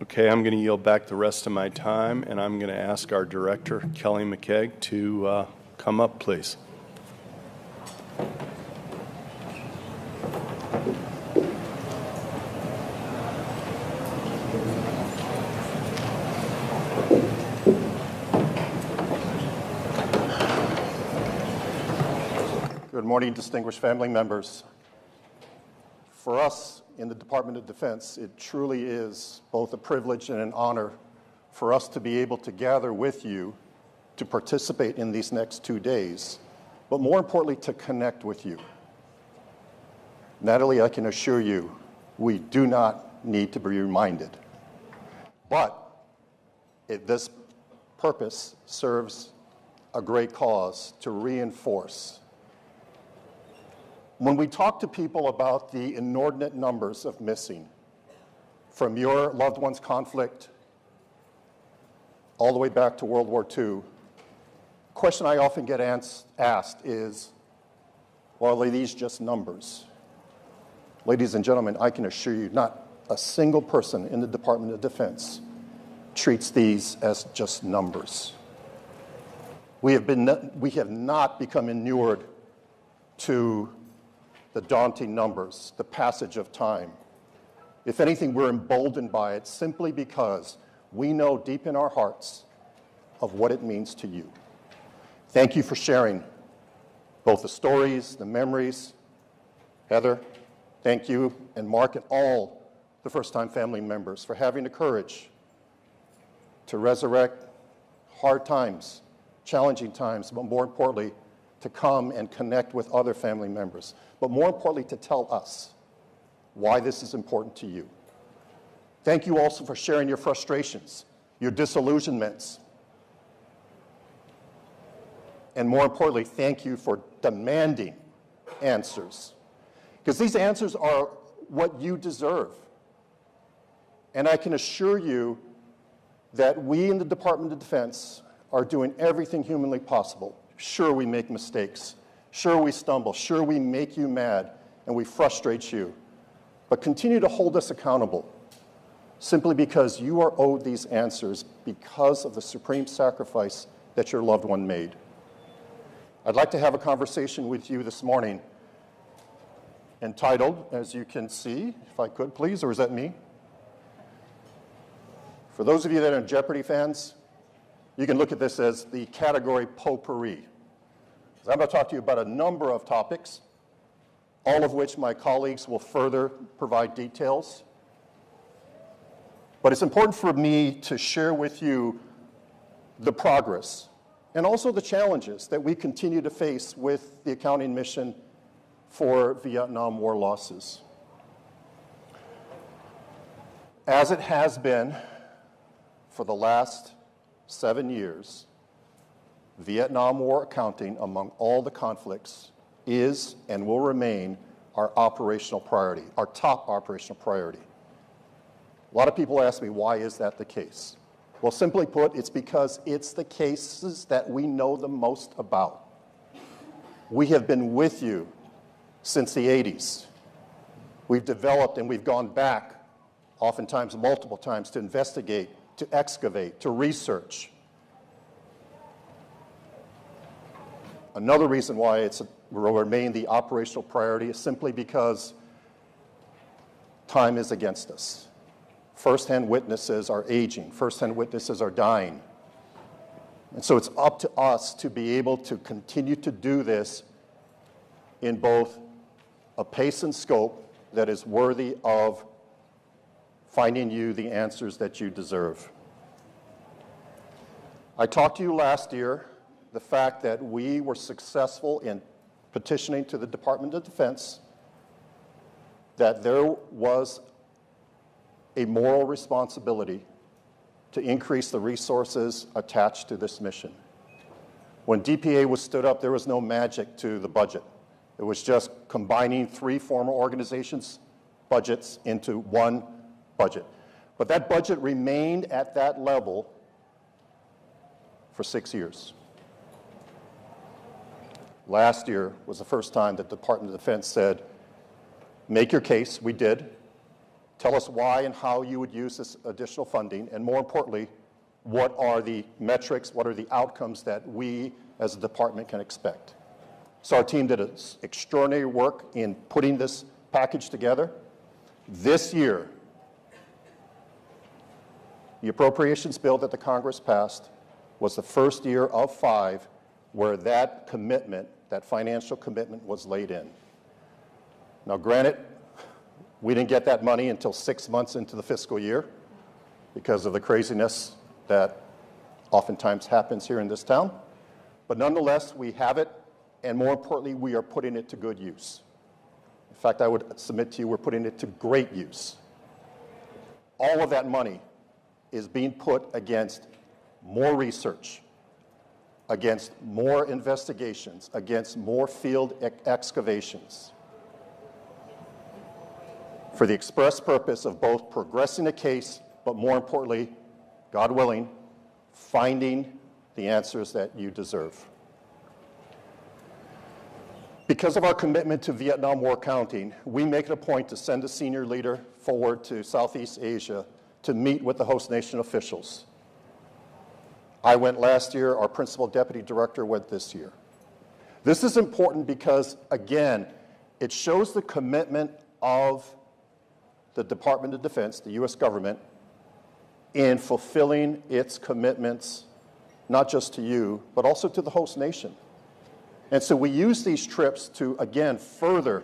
Okay, I'm going to yield back the rest of my time, and I'm going to ask our director, Kelly McKeague, to come up, please. Good morning, distinguished family members. For us in the Department of Defense, it truly is both a privilege and an honor for us to be able to gather with you to participate in these next 2 days, but more importantly, to connect with you. Natalie, I can assure you, we do not need to be reminded. But this purpose serves a great cause to reinforce. When we talk to people about the inordinate numbers of missing, from your loved one's conflict all the way back to World War II, the question I often get asked is, well, are these just numbers? Ladies and gentlemen, I can assure you, not a single person in the Department of Defense treats these as just numbers. We have not become inured to the daunting numbers, the passage of time. If anything, we're emboldened by it simply because we know deep in our hearts of what it means to you. Thank you for sharing both the stories, the memories. Heather, thank you, and Mark and all the first-time family members for having the courage to resurrect hard times, challenging times, but more importantly, to come and connect with other family members, but more importantly, to tell us why this is important to you. Thank you also for sharing your frustrations, your disillusionments, and more importantly, thank you for demanding answers, because these answers are what you deserve. And I can assure you that we in the Department of Defense are doing everything humanly possible. Sure, we make mistakes. Sure, we stumble. Sure, we make you mad and we frustrate you. But continue to hold us accountable simply because you are owed these answers because of the supreme sacrifice that your loved one made. I'd like to have a conversation with you this morning entitled, as you can see, if I could please, or is that me? For those of you that are Jeopardy fans, you can look at this as the category potpourri. I'm going to talk to you about a number of topics, all of which my colleagues will further provide details. But it's important for me to share with you the progress and also the challenges that we continue to face with the accounting mission for Vietnam War losses. As it has been for the last 7 years, Vietnam War accounting among all the conflicts is and will remain our operational priority, our top operational priority. A lot of people ask me, why is that the case? Well, simply put, it's because it's the cases that we know the most about. We have been with you since the 80s. We've developed and we've gone back, oftentimes multiple times, to investigate, to excavate, to research. Another reason why it will remain the operational priority is simply because time is against us. First-hand witnesses are aging. First-hand witnesses are dying. And so it's up to us to be able to continue to do this in both a pace and scope that is worthy of finding you the answers that you deserve. I talked to you last year the fact that we were successful in petitioning to the Department of Defense that there was a moral responsibility to increase the resources attached to this mission. When DPAA was stood up, there was no magic to the budget. It was just combining 3 former organizations' budgets into one budget. But that budget remained at that level for 6 years. Last year was the first time that the Department of Defense said, make your case. We did. Tell us why and how you would use this additional funding, and more importantly, what are the metrics, what are the outcomes that we as a department can expect. So our team did extraordinary work in putting this package together. This year, the appropriations bill that the Congress passed was the first year of 5 where that commitment, that financial commitment, was laid in. Now, granted, we didn't get that money until 6 months into the fiscal year because of the craziness that oftentimes happens here in this town. But nonetheless, we have it, and more importantly, we are putting it to good use. In fact, I would submit to you we're putting it to great use. All of that money is being put against more research, against more investigations, against more field excavations, for the express purpose of both progressing a case, but more importantly, God willing, finding the answers that you deserve. Because of our commitment to Vietnam War counting, we make it a point to send a senior leader forward to Southeast Asia to meet with the host nation officials. I went last year, our principal deputy director went this year. This is important because, again, it shows the commitment of the Department of Defense, the U.S. government, in fulfilling its commitments, not just to you, but also to the host nation. And so we use these trips to, again, further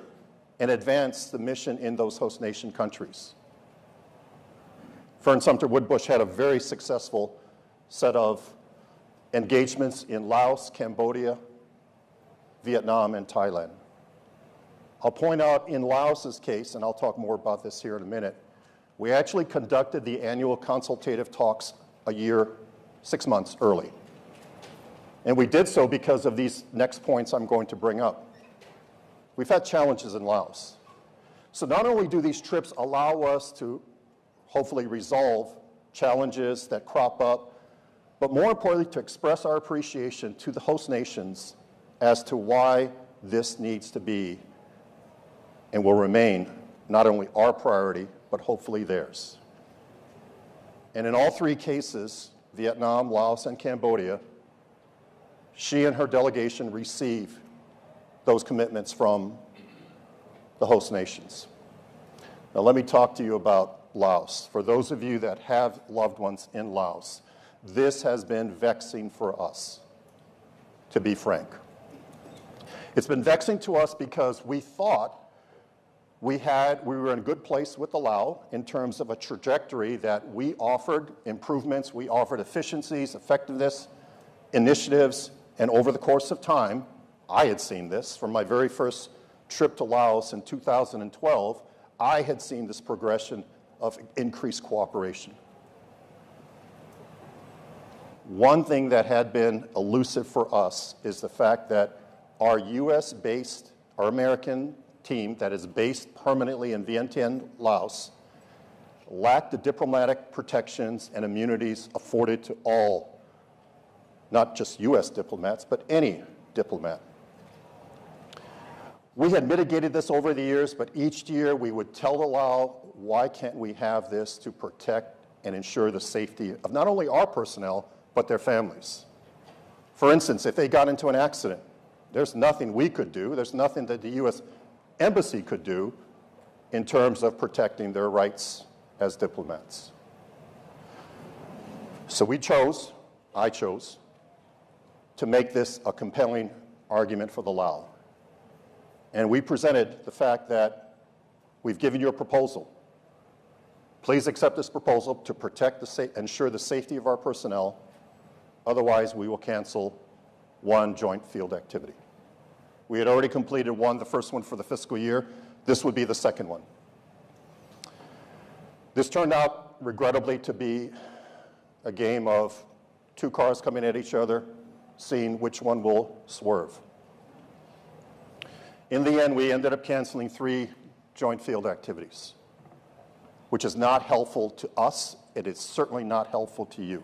and advance the mission in those host nation countries. Fern Sumter Woodbush had a very successful set of engagements in Laos, Cambodia, Vietnam, and Thailand. I'll point out in Laos's case, and I'll talk more about this here in a minute, we actually conducted the annual consultative talks a year, 6 months early. And we did so because of these next points I'm going to bring up. We've had challenges in Laos. So not only do these trips allow us to hopefully resolve challenges that crop up, but more importantly, to express our appreciation to the host nations as to why this needs to be and will remain not only our priority, but hopefully theirs. And in all 3 cases, Vietnam, Laos, and Cambodia, she and her delegation receive those commitments from the host nations. Now let me talk to you about Laos. For those of you that have loved ones in Laos, this has been vexing for us, to be frank. It's been vexing to us because we thought we were in a good place with the Lao in terms of a trajectory that we offered improvements, we offered efficiencies, effectiveness, initiatives, and over the course of time, I had seen this from my very first trip to Laos in 2012, I had seen this progression of increased cooperation. One thing that had been elusive for us is the fact that our US-based, our American team that is based permanently in Vientiane, Laos, lacked the diplomatic protections and immunities afforded to all, not just US diplomats, but any diplomat. We had mitigated this over the years, but each year we would tell the Lao, why can't we have this to protect and ensure the safety of not only our personnel, but their families. For instance, if they got into an accident, there's nothing we could do, there's nothing that the US Embassy could do in terms of protecting their rights as diplomats. So I chose, to make this a compelling argument for the Lao. And we presented the fact that we've given you a proposal. Please accept this proposal to protect ensure the safety of our personnel. Otherwise, we will cancel one joint field activity. We had already completed one, the first one for the fiscal year. This would be the second one. This turned out, regrettably, to be a game of 2 cars coming at each other, seeing which one will swerve. In the end, we ended up canceling 3 joint field activities, which is not helpful to us. It is certainly not helpful to you.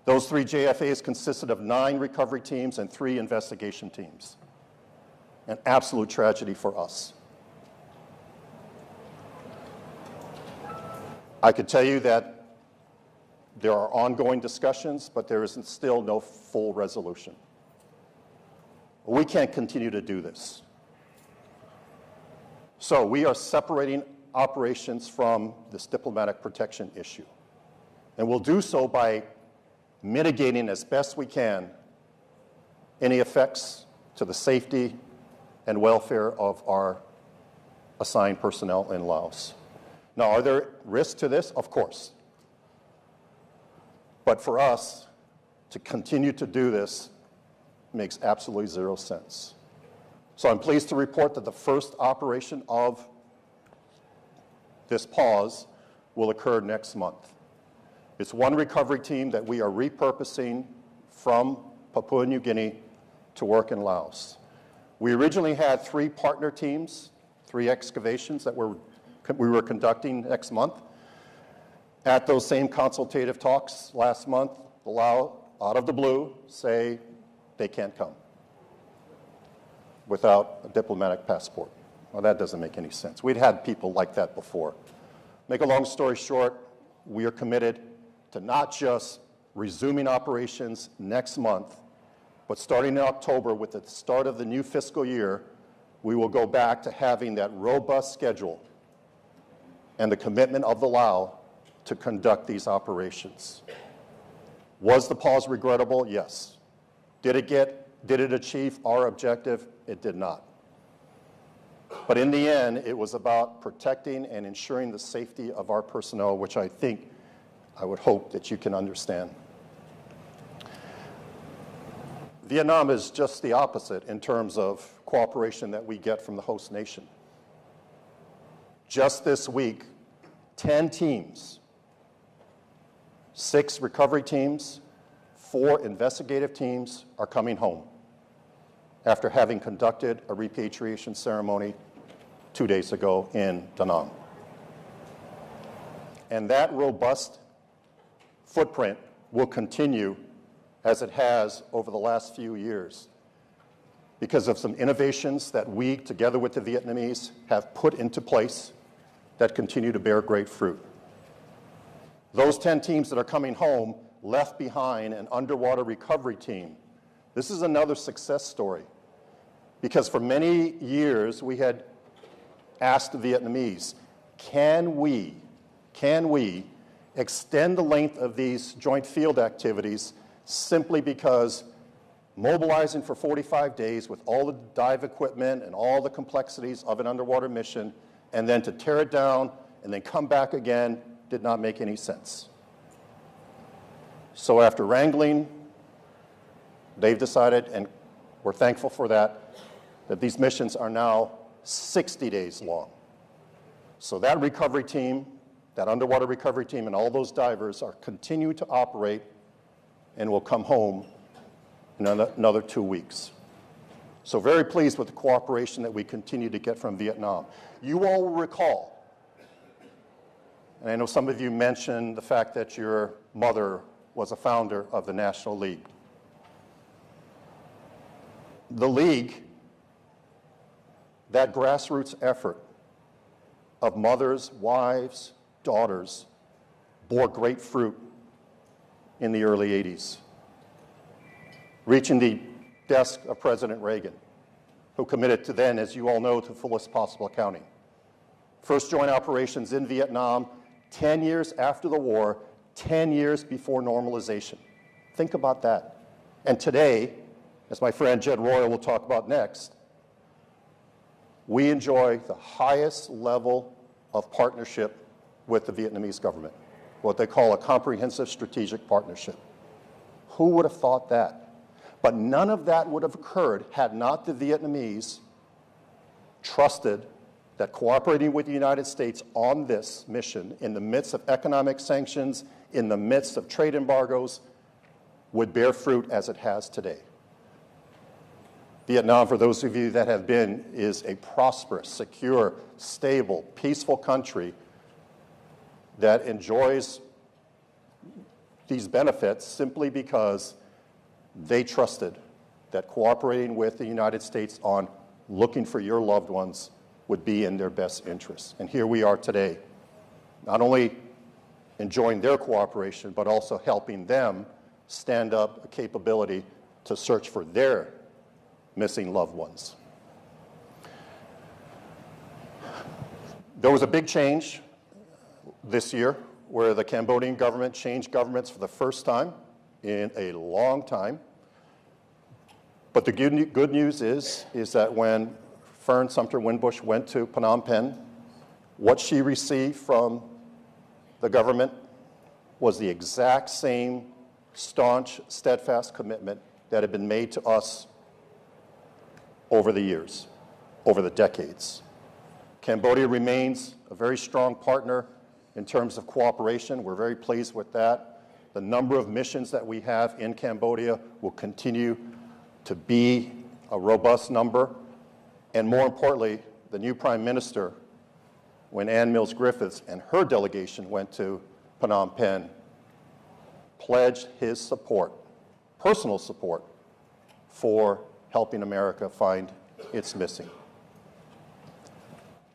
Those 3 JFAs consisted of 9 recovery teams and 3 investigation teams. An absolute tragedy for us. I could tell you that there are ongoing discussions, but there is still no full resolution. We can't continue to do this. So we are separating operations from this diplomatic protection issue. And we'll do so by mitigating as best we can any effects to the safety and welfare of our assigned personnel in Laos. Now, are there risks to this? Of course. But for us to continue to do this makes absolutely zero sense. So I'm pleased to report that the first operation of this pause will occur next month. It's one recovery team that we are repurposing from Papua New Guinea to work in Laos. We originally had 3 partner teams, 3 excavations that we were conducting next month. At those same consultative talks last month, the Lao, out of the blue, say they can't come without a diplomatic passport. Well, that doesn't make any sense. We'd had people like that before. Make a long story short, we are committed to not just resuming operations next month, but starting in October with the start of the new fiscal year, we will go back to having that robust schedule and the commitment of the Lao to conduct these operations. Was the pause regrettable? Yes. Did it achieve our objective? It did not. But in the end, it was about protecting and ensuring the safety of our personnel, which I would hope that you can understand. Vietnam is just the opposite in terms of cooperation that we get from the host nation. Just this week, 10 teams, 6 recovery teams, 4 investigative teams are coming home after having conducted a repatriation ceremony 2 days ago in Da Nang. And that robust footprint will continue as it has over the last few years because of some innovations that we, together with the Vietnamese, have put into place that continue to bear great fruit. Those 10 teams that are coming home left behind an underwater recovery team. This is another success story because for many years we had asked the Vietnamese, can we extend the length of these joint field activities simply because mobilizing for 45 days with all the dive equipment and all the complexities of an underwater mission and then to tear it down and then come back again did not make any sense. So after wrangling, they've decided, and we're thankful for that these missions are now 60 days long. So that recovery team, that underwater recovery team, and all those divers are continuing to operate and will come home in another 2 weeks. So very pleased with the cooperation that we continue to get from Vietnam. You all will recall, and I know some of you mentioned the fact that your mother was a founder of the National League. The League, that grassroots effort of mothers, wives, daughters, bore great fruit in the early 80s, reaching the desk of President Reagan, who committed to then, as you all know, to fullest possible accounting. First joint operations in Vietnam, 10 years after the war, 10 years before normalization. Think about that. And today, as my friend Jed Royal will talk about next, we enjoy the highest level of partnership with the Vietnamese government, what they call a comprehensive strategic partnership. Who would have thought that? But none of that would have occurred had not the Vietnamese trusted that cooperating with the United States on this mission in the midst of economic sanctions, in the midst of trade embargoes, would bear fruit as it has today. Vietnam, for those of you that have been, is a prosperous, secure, stable, peaceful country that enjoys these benefits simply because they trusted that cooperating with the United States on looking for your loved ones would be in their best interest. And here we are today, not only enjoying their cooperation, but also helping them stand up a capability to search for their missing loved ones. There was a big change this year where the Cambodian government changed governments for the first time in a long time. But the good news is that when Fern Sumter Winbush went to Phnom Penh, what she received from the government was the exact same staunch, steadfast commitment that had been made to us over the years, over the decades. Cambodia remains a very strong partner in terms of cooperation. We're very pleased with that. The number of missions that we have in Cambodia will continue to be a robust number. And more importantly, the new Prime Minister, when Ann Mills Griffiths and her delegation went to Phnom Penh, pledged his support, personal support, for helping America find its missing.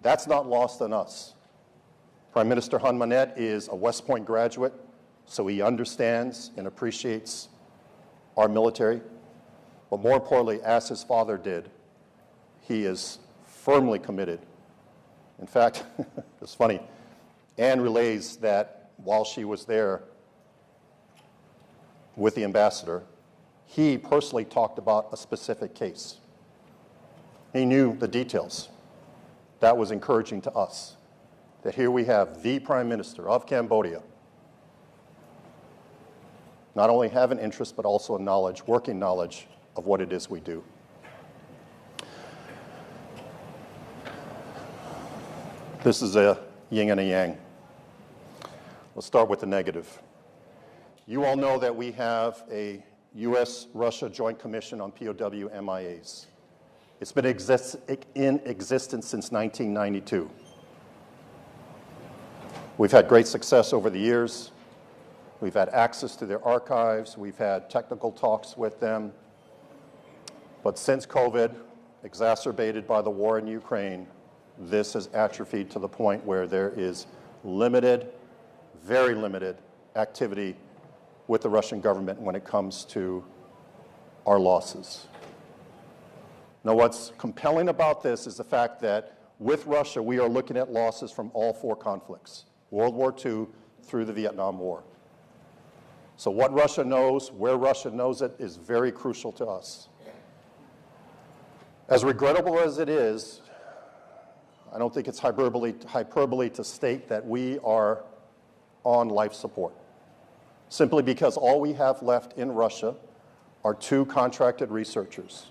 That's not lost on us. Prime Minister Hun Manet is a West Point graduate, so he understands and appreciates our military. But more importantly, as his father did, he is firmly committed. In fact, it's funny, Anne relays that while she was there with the ambassador, he personally talked about a specific case. He knew the details. That was encouraging to us, that here we have the Prime Minister of Cambodia not only have an interest, but also a knowledge, working knowledge of what it is we do. This is a yin and a yang. Let's start with the negative. You all know that we have a U.S.-Russia Joint Commission on POW MIAs. It's been in existence since 1992. We've had great success over the years. We've had access to their archives. We've had technical talks with them. But since COVID, exacerbated by the war in Ukraine, this has atrophied to the point where there is limited, very limited activity with the Russian government when it comes to our losses. Now, what's compelling about this is the fact that with Russia, we are looking at losses from all four conflicts, World War II through the Vietnam War. So what Russia knows, where Russia knows it, is very crucial to us. As regrettable as it is, I don't think it's hyperbole to state that we are on life support, simply because all we have left in Russia are 2 contracted researchers.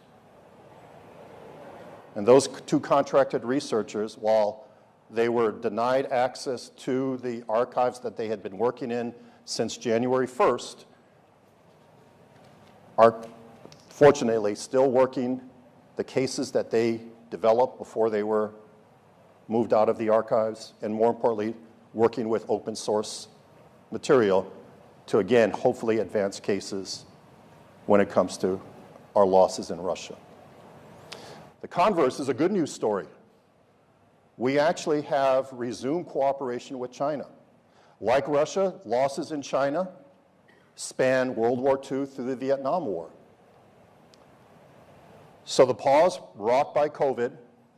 And those 2 contracted researchers, while they were denied access to the archives that they had been working in since January 1st, are fortunately still working the cases that they developed before they were moved out of the archives, and more importantly, working with open source material to, again, hopefully advance cases when it comes to our losses in Russia. The converse is a good news story. We actually have resumed cooperation with China. Like Russia, losses in China span World War II through the Vietnam War. So the pause wrought by COVID,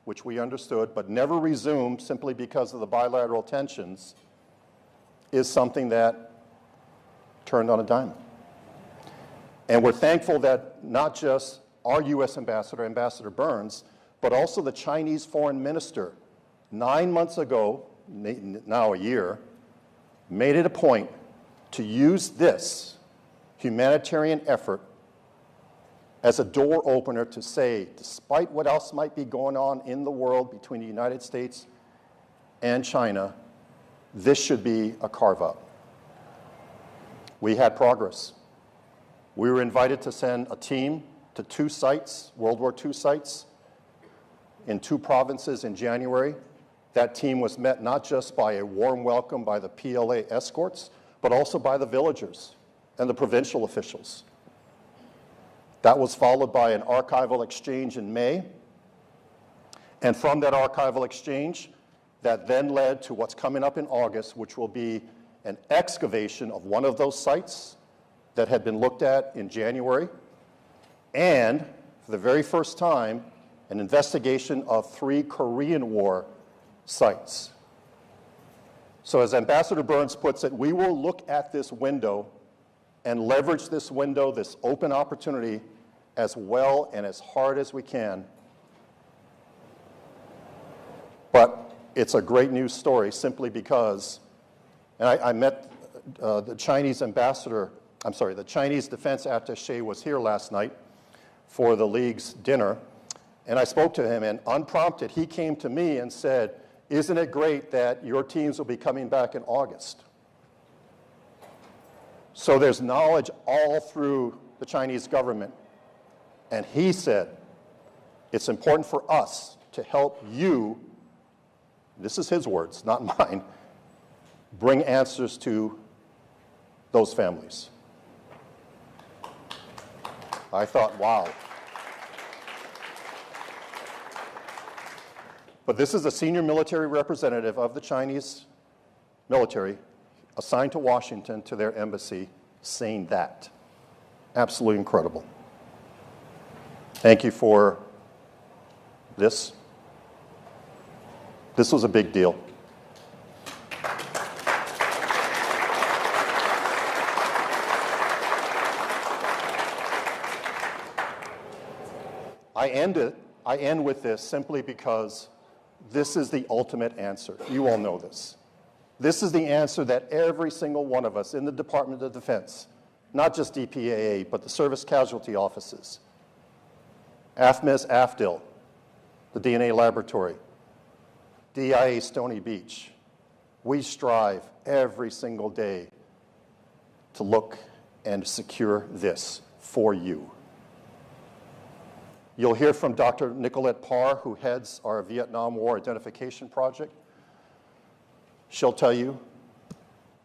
which we understood, but never resumed simply because of the bilateral tensions, is something that turned on a dime. And we're thankful that not just our U.S. ambassador, Ambassador Burns, but also the Chinese foreign minister, 9 months ago, now a year, made it a point to use this humanitarian effort as a door opener to say, despite what else might be going on in the world between the United States and China, this should be a carve-out. We had progress. We were invited to send a team to 2 sites, World War II sites, in 2 provinces in January. That team was met not just by a warm welcome by the PLA escorts, but also by the villagers and the provincial officials. That was followed by an archival exchange in May. And from that archival exchange, that then led to what's coming up in August, which will be an excavation of one of those sites that had been looked at in January, and for the very first time, an investigation of 3 Korean War sites. So as Ambassador Burns puts it, we will look at this window and leverage this window, this open opportunity, as well and as hard as we can. But it's a great news story simply because, and I met the Chinese ambassador, the Chinese defense attaché was here last night for the League's dinner, and I spoke to him, and unprompted, he came to me and said, "Isn't it great that your teams will be coming back in August?" So there's knowledge all through the Chinese government. And he said, it's important for us to help you, this is his words, not mine, bring answers to those families. I thought, wow. But this is a senior military representative of the Chinese military assigned to Washington, to their embassy, saying that. Absolutely incredible. Thank you for this. This was a big deal. I end with this simply because this is the ultimate answer. You all know this. This is the answer that every single one of us in the Department of Defense, not just DPAA, but the service casualty offices, AFMIS, AFDIL, the DNA laboratory, DIA Stony Beach, we strive every single day to look and secure this for you. You'll hear from Dr. Nicolette Parr, who heads our Vietnam War Identification Project. She'll tell you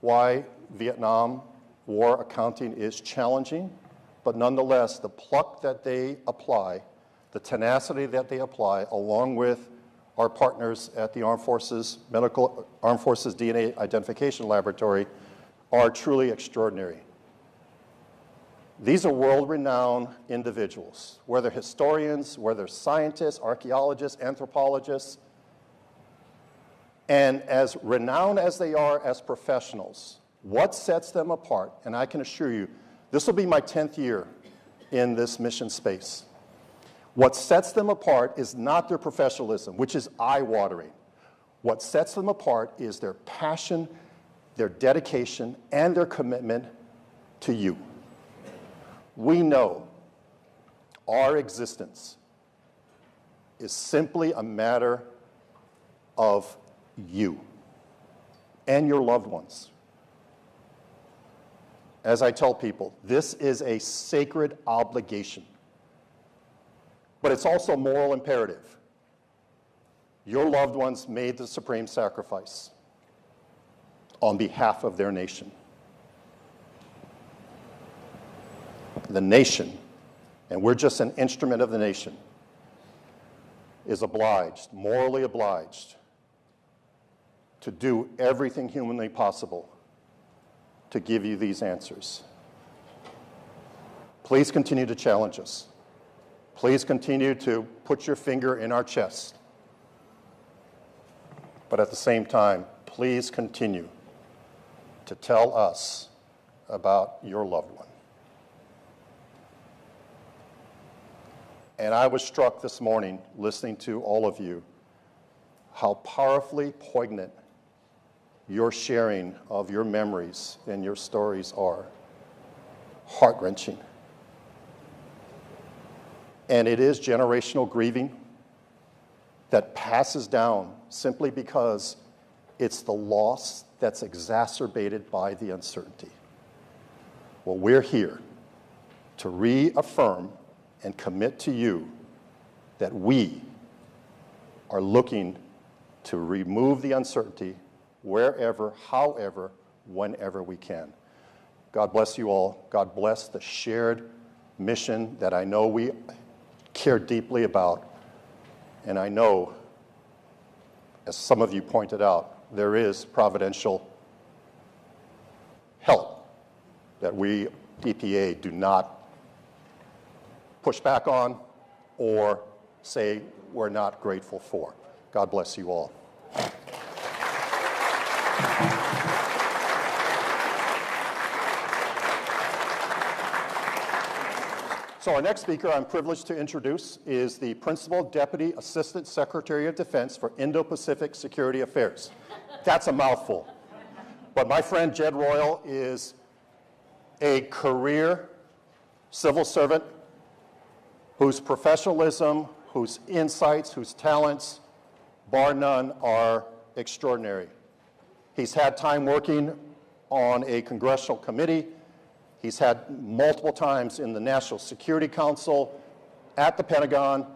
why Vietnam War accounting is challenging, but nonetheless, the pluck that they apply, the tenacity that they apply, along with our partners at the Armed Forces DNA Identification Laboratory, are truly extraordinary. These are world-renowned individuals, whether historians, whether scientists, archaeologists, anthropologists, and as renowned as they are as professionals, what sets them apart, and I can assure you, this will be my 10th year in this mission space. What sets them apart is not their professionalism, which is eye-watering. What sets them apart is their passion, their dedication, and their commitment to you. We know our existence is simply a matter of you and your loved ones. As I tell people, this is a sacred obligation, but it's also a moral imperative. Your loved ones made the supreme sacrifice on behalf of their nation. The nation, and we're just an instrument of the nation, is obliged, morally obliged, to do everything humanly possible to give you these answers. Please continue to challenge us. Please continue to put your finger in our chest. But at the same time, please continue to tell us about your loved one. And I was struck this morning, listening to all of you, how powerfully poignant your sharing of your memories and your stories are. Heart-wrenching. And it is generational grieving that passes down simply because it's the loss that's exacerbated by the uncertainty. Well, we're here to reaffirm and commit to you that we are looking to remove the uncertainty wherever, however, whenever we can. God bless you all. God bless the shared mission that I know we care deeply about. And I know, as some of you pointed out, there is providential help that we, DPAA, do not push back on or say we're not grateful for. God bless you all. So our next speaker I'm privileged to introduce is the Principal Deputy Assistant Secretary of Defense for Indo-Pacific Security Affairs. That's a mouthful. But my friend Jed Royal is a career civil servant whose professionalism, whose insights, whose talents, bar none, are extraordinary. He's had time working on a congressional committee. He's had multiple times in the National Security Council, at the Pentagon,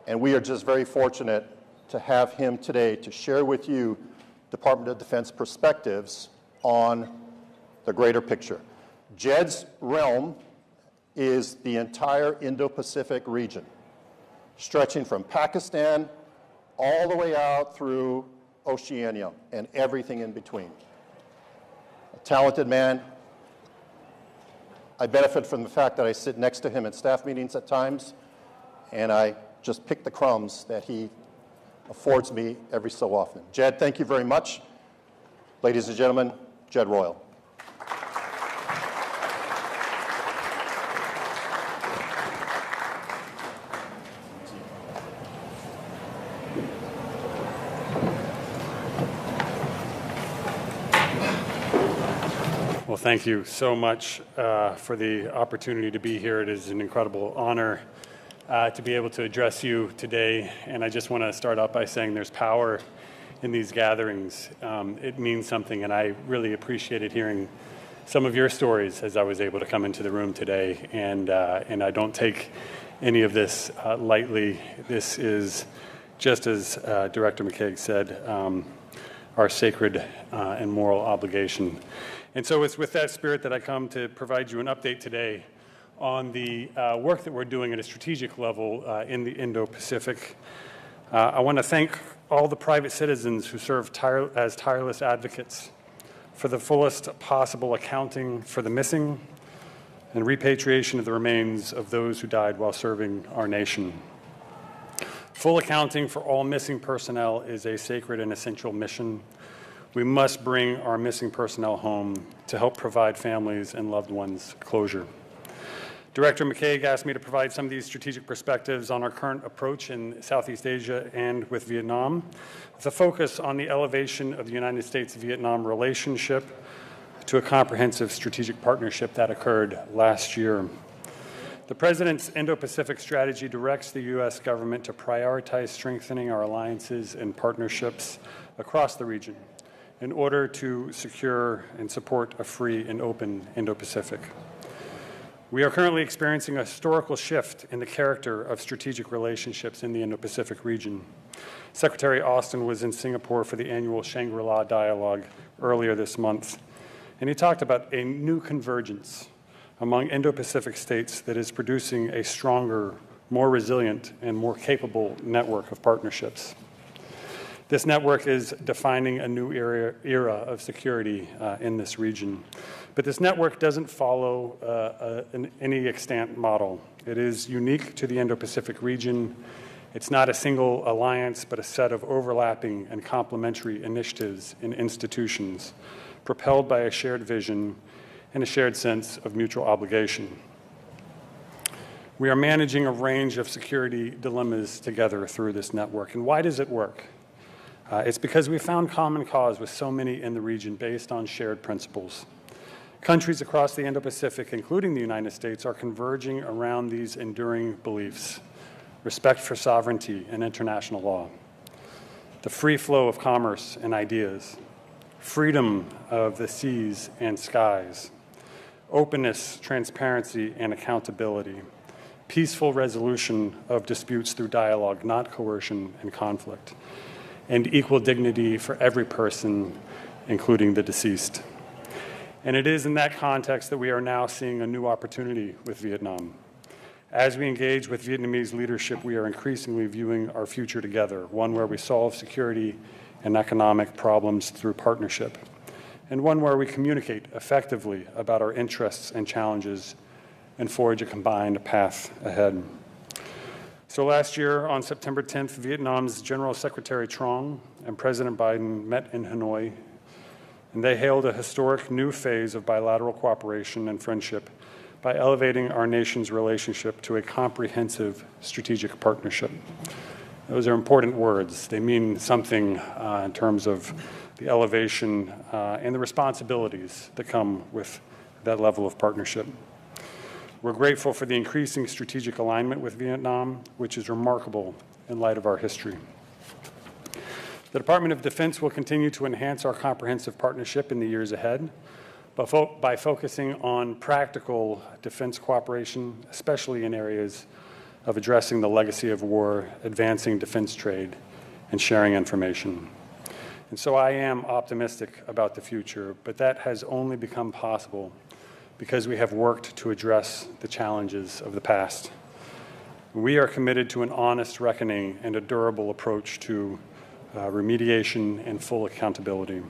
and we are just very fortunate to have him today to share with you Department of Defense perspectives on the greater picture. Jed's realm is the entire Indo-Pacific region, stretching from Pakistan all the way out through Oceania and everything in between. A talented man. I benefit from the fact that I sit next to him at staff meetings at times, and I just pick the crumbs that he affords me every so often. Jed, thank you very much. Ladies and gentlemen, Jed Royal. Well, thank you so much for the opportunity to be here. It is an incredible honor to be able to address you today. And I just want to start out by saying there's power in these gatherings. It means something, and I really appreciated hearing some of your stories as I was able to come into the room today. And I don't take any of this lightly. This is, just as Director McKeague said, our sacred and moral obligation. And so it's with that spirit that I come to provide you an update today on the work that we're doing at a strategic level in the Indo-Pacific. I want to thank all the private citizens who serve as tireless advocates for the fullest possible accounting for the missing and repatriation of the remains of those who died while serving our nation. Full accounting for all missing personnel is a sacred and essential mission. We must bring our missing personnel home to help provide families and loved ones closure. Director McKeague asked me to provide some of these strategic perspectives on our current approach in Southeast Asia and with Vietnam, with a focus on the elevation of the United States-Vietnam relationship to a comprehensive strategic partnership that occurred last year. The President's Indo-Pacific strategy directs the U.S. government to prioritize strengthening our alliances and partnerships across the region in order to secure and support a free and open Indo-Pacific. We are currently experiencing a historical shift in the character of strategic relationships in the Indo-Pacific region. Secretary Austin was in Singapore for the annual Shangri-La Dialogue earlier this month, and he talked about a new convergence among Indo-Pacific states that is producing a stronger, more resilient, and more capable network of partnerships. This network is defining a new era of security in this region. But this network doesn't follow any extant model. It is unique to the Indo-Pacific region. It's not a single alliance, but a set of overlapping and complementary initiatives and institutions propelled by a shared vision and a shared sense of mutual obligation. We are managing a range of security dilemmas together through this network. And why does it work? It's because we found common cause with so many in the region based on shared principles. Countries across the Indo-Pacific, including the United States, are converging around these enduring beliefs: respect for sovereignty and international law, the free flow of commerce and ideas, freedom of the seas and skies, openness, transparency, and accountability, peaceful resolution of disputes through dialogue, not coercion and conflict, and equal dignity for every person, including the deceased. And it is in that context that we are now seeing a new opportunity with Vietnam. As we engage with Vietnamese leadership, we are increasingly viewing our future together, one where we solve security and economic problems through partnership, and one where we communicate effectively about our interests and challenges and forge a combined path ahead. So last year, on September 10th, Vietnam's General Secretary Trong and President Biden met in Hanoi, and they hailed a historic new phase of bilateral cooperation and friendship by elevating our nation's relationship to a comprehensive strategic partnership. Those are important words. They mean something in terms of the elevation and the responsibilities that come with that level of partnership. We're grateful for the increasing strategic alignment with Vietnam, which is remarkable in light of our history. The Department of Defense will continue to enhance our comprehensive partnership in the years ahead by focusing on practical defense cooperation, especially in areas of addressing the legacy of war, advancing defense trade, and sharing information. And so I am optimistic about the future, but that has only become possible because we have worked to address the challenges of the past. We are committed to an honest reckoning and a durable approach to remediation and full accountability.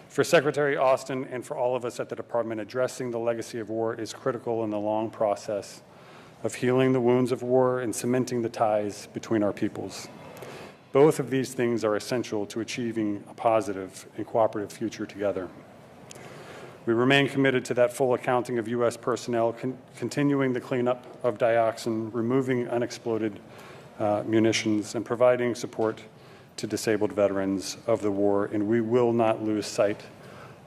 For Secretary Austin and for all of us at the Department, addressing the legacy of war is critical in the long process of healing the wounds of war and cementing the ties between our peoples. Both of these things are essential to achieving a positive and cooperative future together. We remain committed to that full accounting of U.S. personnel, continuing the cleanup of dioxin, removing unexploded munitions, and providing support to disabled veterans of the war, and we will not lose sight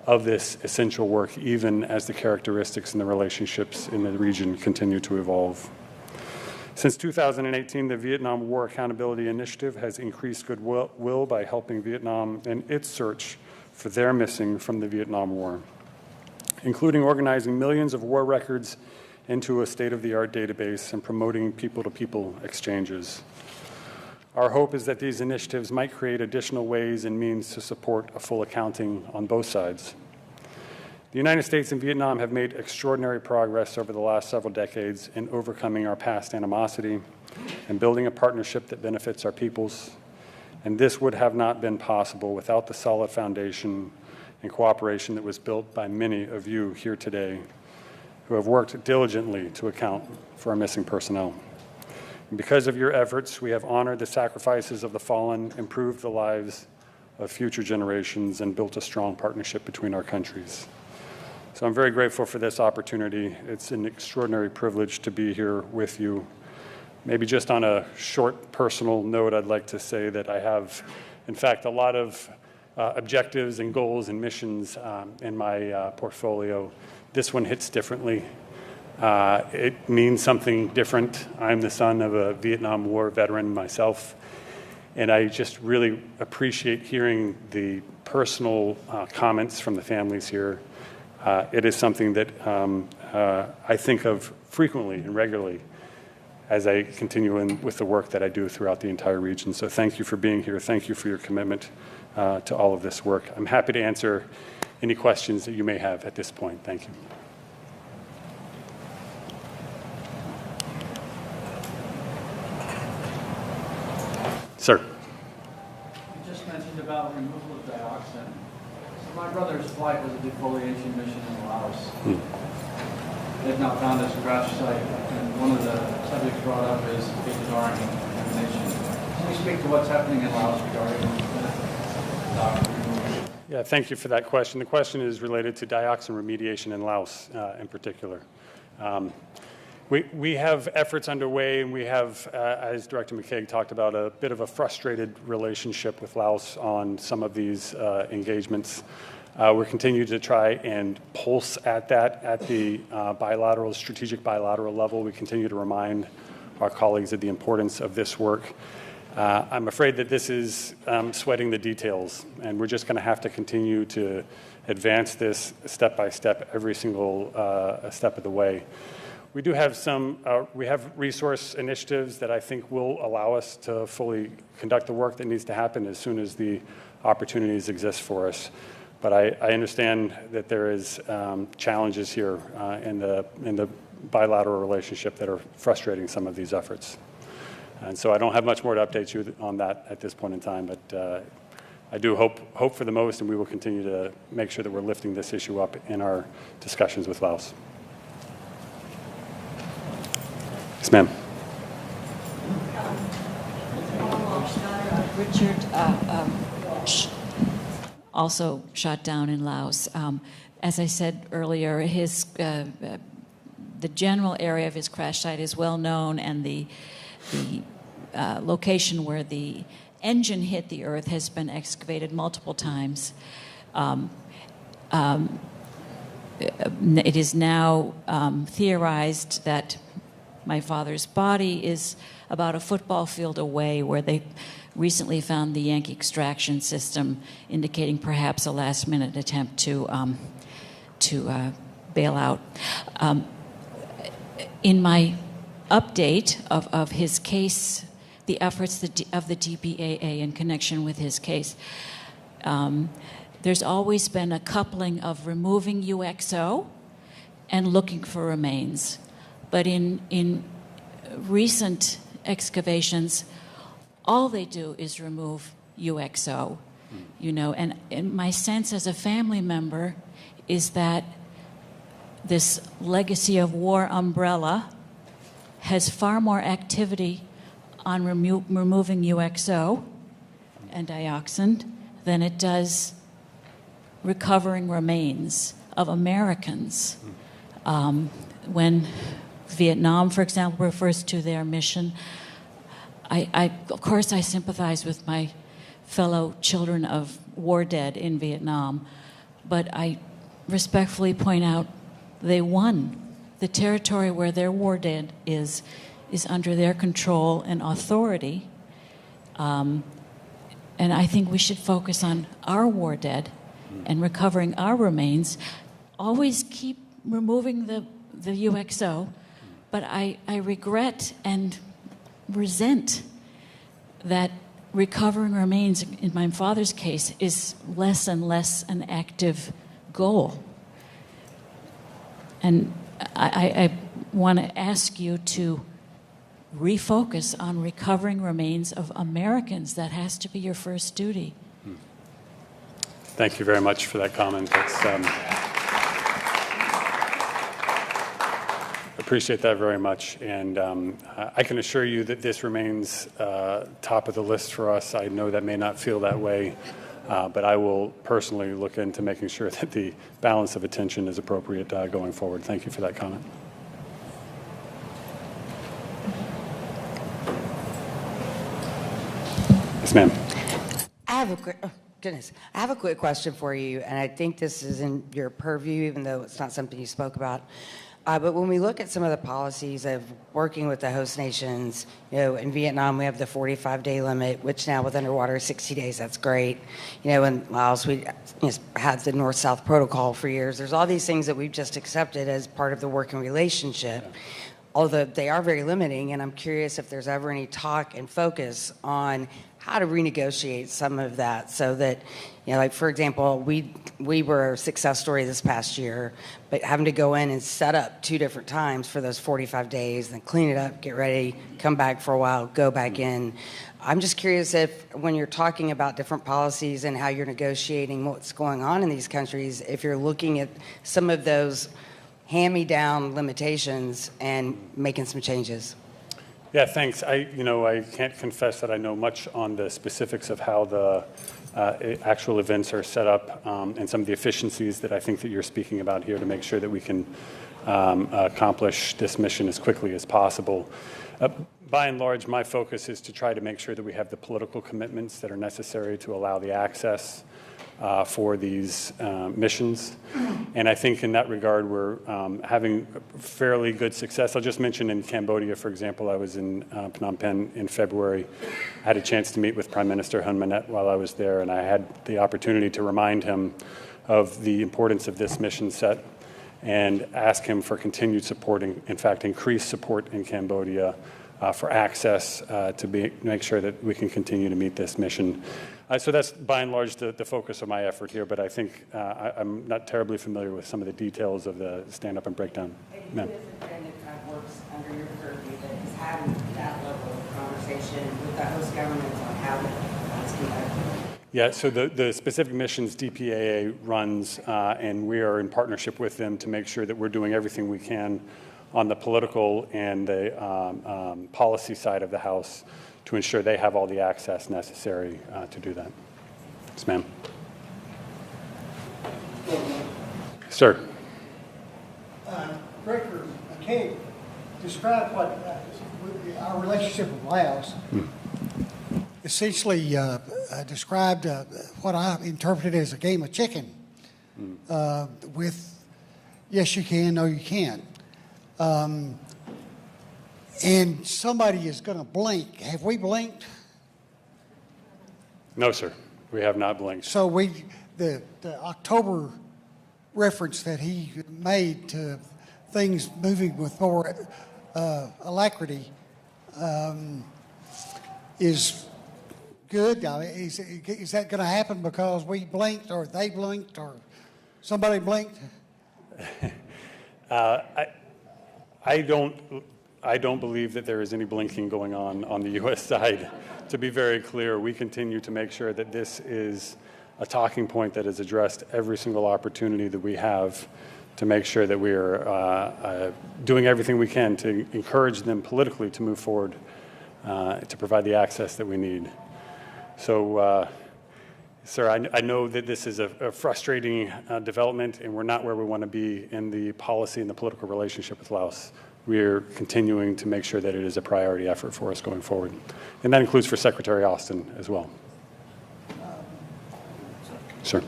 of this essential work, even as the characteristics and the relationships in the region continue to evolve. Since 2018, the Vietnam War Accountability Initiative has increased goodwill by helping Vietnam in its search for their missing from the Vietnam War, including organizing millions of war records into a state-of-the-art database and promoting people-to-people exchanges. Our hope is that these initiatives might create additional ways and means to support a full accounting on both sides. The United States and Vietnam have made extraordinary progress over the last several decades in overcoming our past animosity and building a partnership that benefits our peoples. And this would have not been possible without the solid foundation and cooperation that was built by many of you here today who have worked diligently to account for our missing personnel. And because of your efforts, we have honored the sacrifices of the fallen, improved the lives of future generations, and built a strong partnership between our countries. So I'm very grateful for this opportunity. It's an extraordinary privilege to be here with you. Maybe just on a short personal note, I'd like to say that I have, in fact, a lot of objectives and goals and missions in my portfolio. This one hits differently. It means something different. I'm the son of a Vietnam War veteran myself, and I just really appreciate hearing the personal comments from the families here. It is something that I think of frequently and regularly as I continue with the work that I do throughout the entire region. So thank you for being here. Thank you for your commitment to all of this work. I'm happy to answer any questions that you may have at this point. Thank you. Sir. You just mentioned about removal of dioxin. So my brother's flight was a defoliation mission in Laos. They've now found this crash site, and one of the subjects brought up is Agent Orange contamination. Can you speak to what's happening in Laos regarding dioxin removal? Yeah, thank you for that question. The question is related to dioxin remediation in Laos in particular. We have efforts underway, and we have, as Director McKeague talked about, a bit of a frustrated relationship with Laos on some of these engagements. We're continuing to try and pulse at that at the strategic bilateral level. We continue to remind our colleagues of the importance of this work. I'm afraid that this is sweating the details, and we're just going to have to continue to advance this step by step, every single step of the way. We do have we have resource initiatives that I think will allow us to fully conduct the work that needs to happen as soon as the opportunities exist for us. But I understand that there is challenges here in the bilateral relationship that are frustrating some of these efforts. And so I don't have much more to update you on that at this point in time, but I do hope for the most, and we will continue to make sure that we're lifting this issue up in our discussions with Laos. Yes, ma'am. Richard also shot down in Laos. As I said earlier, the general area of his crash site is well known, and the location where the engine hit the earth has been excavated multiple times. It is now theorized that my father's body is about a football field away, where they recently found the Yankee extraction system, indicating perhaps a last-minute attempt to bail out. In my update of his case, the efforts of the DPAA in connection with his case, there's always been a coupling of removing UXO and looking for remains. But in recent excavations, all they do is remove UXO, and my sense as a family member is that this legacy of war umbrella has far more activity on removing UXO and dioxin than it does recovering remains of Americans. When Vietnam, for example, refers to their mission, of course I sympathize with my fellow children of war dead in Vietnam, but I respectfully point out they won. The territory where their war dead is under their control and authority, and I think we should focus on our war dead and recovering our remains. Always keep removing the UXO, but I regret and resent that recovering remains, in my father's case, is less and less an active goal. And I want to ask you to refocus on recovering remains of Americans. That has to be your first duty. Thank you very much for that comment. Appreciate that very much, and I can assure you that this remains top of the list for us. I know that may not feel that way, but I will personally look into making sure that the balance of attention is appropriate going forward. Thank you for that comment. Yes, ma'am. I have a quick question for you, and I think this is in your purview, even though it's not something you spoke about. But when we look at some of the policies of working with the host nations, in Vietnam we have the 45-day limit, which now with underwater is 60 days. That's great. In Laos we had the North-South Protocol for years. There's all these things that we've just accepted as part of the working relationship, although they are very limiting. And I'm curious if there's ever any talk and focus on how to renegotiate some of that, so that, like for example, we were a success story this past year, but having to go in and set up 2 different times for those 45 days, then clean it up, get ready, come back for a while, go back in. I'm just curious if, when you're talking about different policies and how you're negotiating what's going on in these countries, if you're looking at some of those hand-me-down limitations and making some changes. Yeah, thanks. I can't confess that I know much on the specifics of how the actual events are set up, and some of the efficiencies that I think that you're speaking about here to make sure that we can accomplish this mission as quickly as possible. By and large, my focus is to try to make sure that we have the political commitments that are necessary to allow the access for these missions. And I think in that regard, we're having fairly good success. I'll just mention in Cambodia, for example, I was in Phnom Penh in February. I had a chance to meet with Prime Minister Hun Manet while I was there, and I had the opportunity to remind him of the importance of this mission set and ask him for continued support, in fact, increased support in Cambodia for access to make sure that we can continue to meet this mission. So that's by and large the focus of my effort here, but I think I'm not terribly familiar with some of the details of the stand-up and breakdown. Ma'am. That kind of works under your purview, that is having that level of conversation with the host governments on how to conduct. Yeah, so the specific missions DPAA runs, and we are in partnership with them to make sure that we're doing everything we can on the political and the policy side of the House to ensure they have all the access necessary to do that. Yes, ma'am. Sir. Director McKeague described what our relationship with Laos. Essentially described what I interpreted as a game of chicken with yes you can, no you can't. And somebody is going to blink. Have we blinked? No, sir. We have not blinked. So the October reference that he made to things moving with more alacrity is good. I mean, is that going to happen because we blinked or they blinked or somebody blinked? I don't believe that there is any blinking going on the U.S. side. To be very clear, we continue to make sure that this is a talking point that is addressed every single opportunity that we have to make sure that we are doing everything we can to encourage them politically to move forward, to provide the access that we need. So, sir, I know that this is a frustrating development, and we're not where we want to be in the policy and the political relationship with Laos. We're continuing to make sure that it is a priority effort for us going forward. And that includes for Secretary Austin as well. Sir.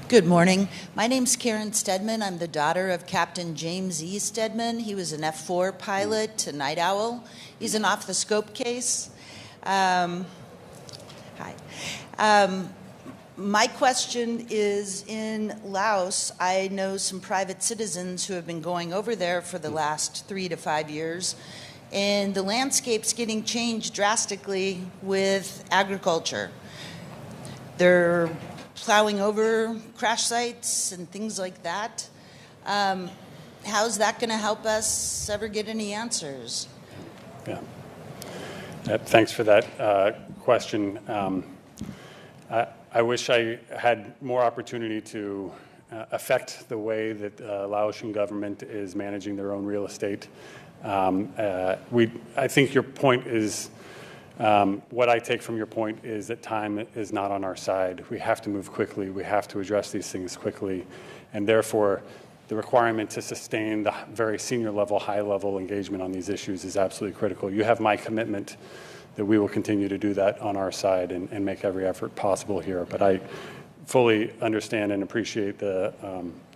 Good morning. My name's Karen Stedman. I'm the daughter of Captain James E. Stedman. He was an F-4 pilot, a night owl. He's an off-the-scope case. Hi. My question is, in Laos, I know some private citizens who have been going over there for the last 3 to 5 years, and the landscape's getting changed drastically with agriculture. They're plowing over crash sites and things like that. How's that going to help us ever get any answers? Yeah. Thanks for that question. I wish I had more opportunity to affect the way that Laotian government is managing their own real estate. I think your point is, what I take from your point is that time is not on our side. We have to move quickly. We have to address these things quickly. And therefore, the requirement to sustain the very senior level, high level engagement on these issues is absolutely critical. You have my commitment that we will continue to do that on our side and make every effort possible here. But I fully understand and appreciate the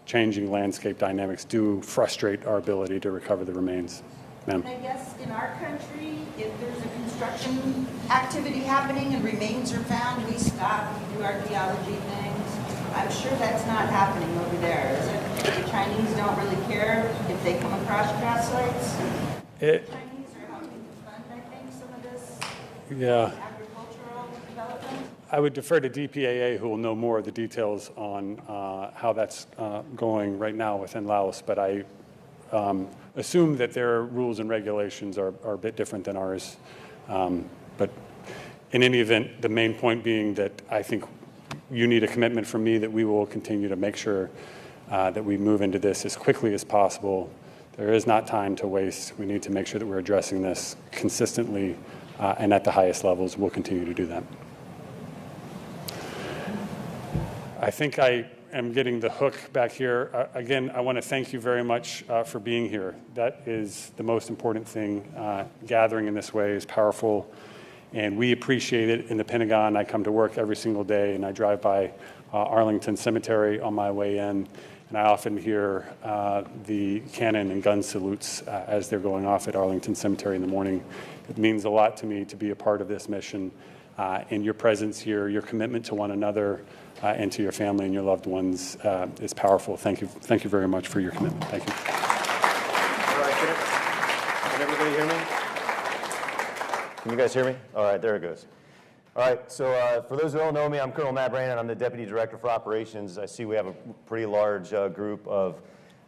changing landscape dynamics do frustrate our ability to recover the remains. Ma'am. I guess in our country, if there's a construction activity happening and remains are found, we stop, we do archaeology things. I'm sure that's not happening over there, is it? The Chinese don't really care if they come across crash sites? The Chinese are helping to fund, I think, some of this agricultural development. I would defer to DPAA, who will know more of the details on how that's going right now within Laos, but I assume that their rules and regulations are a bit different than ours. But in any event, the main point being that I think you need a commitment from me that we will continue to make sure that we move into this as quickly as possible. There is not time to waste. We need to make sure that we're addressing this consistently and at the highest levels. We'll continue to do that. I think I am getting the hook back here. Again, I want to thank you very much for being here. That is the most important thing. Gathering in this way is powerful, and we appreciate it in the Pentagon. I come to work every single day, and I drive by Arlington Cemetery on my way in, and I often hear the cannon and gun salutes as they're going off at Arlington Cemetery in the morning. It means a lot to me to be a part of this mission, and your presence here, your commitment to one another, and to your family and your loved ones is powerful. Thank you very much for your commitment. Thank you. All right, can everybody hear me? Can you guys hear me? All right, there it goes. All right, so for those who don't know me, I'm Colonel Matt Brandon. I'm the Deputy Director for Operations. I see we have a pretty large group of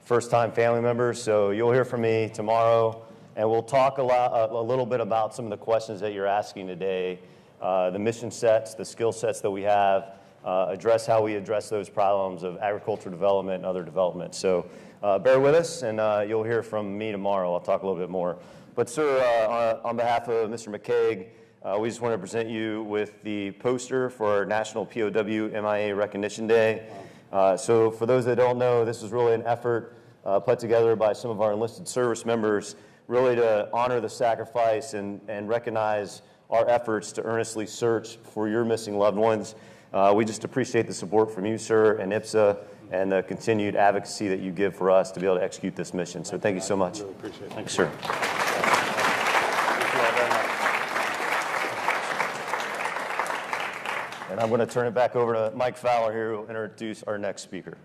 first-time family members, so you'll hear from me tomorrow And we'll talk a little bit about some of the questions that you're asking today, the mission sets, the skill sets that we have, address how we address those problems of agriculture development and other development. So bear with us, and you'll hear from me tomorrow. I'll talk a little bit more. But sir, on behalf of Mr. McKeague, we just want to present you with the poster for our National POW MIA Recognition Day. So for those that don't know, this is really an effort put together by some of our enlisted service members, really to honor the sacrifice and recognize our efforts to earnestly search for your missing loved ones. We just appreciate the support from you, sir, and IPSA, and the continued advocacy that you give for us to be able to execute this mission. So thank you so much. Really appreciate it. Thanks, sir. And I'm going to turn it back over to Mike Fowler here, who will introduce our next speaker.